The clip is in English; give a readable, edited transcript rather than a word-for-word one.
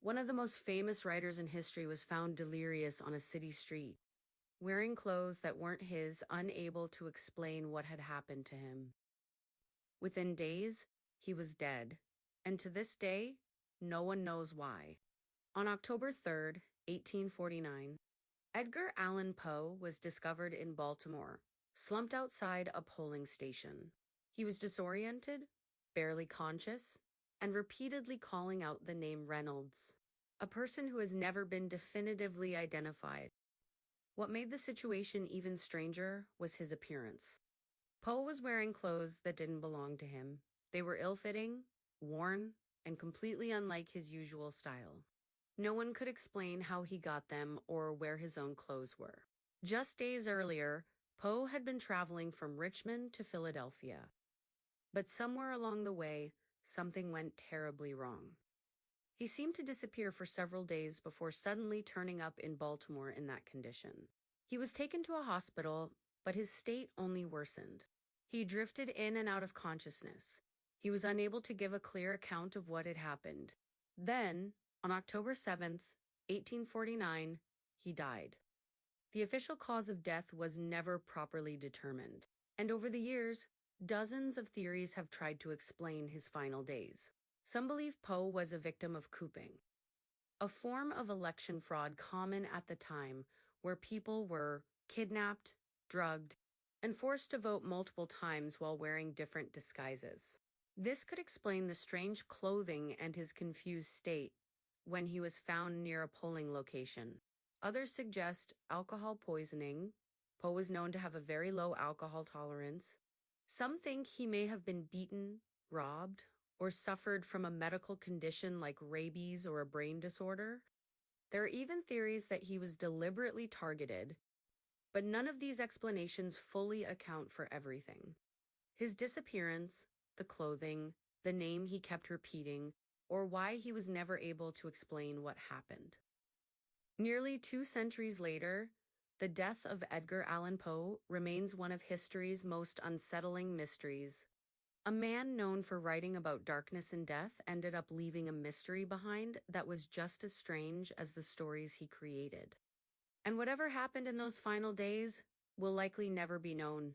One of the most famous writers in history was found delirious on a city street, wearing clothes that weren't his, unable to explain what had happened to him. Within days, he was dead, and to this day, no one knows why. On October 3rd, 1849, Edgar Allan Poe was discovered in Baltimore, slumped outside a polling station. He was disoriented, barely conscious, and repeatedly calling out the name Reynolds, a person who has never been definitively identified. What made the situation even stranger was his appearance. Poe was wearing clothes that didn't belong to him. They were ill-fitting, worn, and completely unlike his usual style. No one could explain how he got them or where his own clothes were. Just days earlier, Poe had been traveling from Richmond to Philadelphia. But somewhere along the way, something went terribly wrong. He seemed to disappear for several days before suddenly turning up in Baltimore in that condition. He was taken to a hospital, but his state only worsened. He drifted in and out of consciousness. He was unable to give a clear account of what had happened. Then, on October 7th, 1849, he died. The official cause of death was never properly determined, and over the years, dozens of theories have tried to explain his final days. Some believe Poe was a victim of couping, a form of election fraud common at the time where people were kidnapped, drugged, and forced to vote multiple times while wearing different disguises. This could explain the strange clothing and his confused state when he was found near a polling location. Others suggest alcohol poisoning. Poe was known to have a very low alcohol tolerance. Some think he may have been beaten, robbed, or suffered from a medical condition like rabies or a brain disorder. There are even theories that he was deliberately targeted, but none of these explanations fully account for everything. His disappearance, the clothing, the name he kept repeating, or why he was never able to explain what happened. Nearly 2 centuries later, the death of Edgar Allan Poe remains one of history's most unsettling mysteries. A man known for writing about darkness and death ended up leaving a mystery behind that was just as strange as the stories he created. And whatever happened in those final days will likely never be known.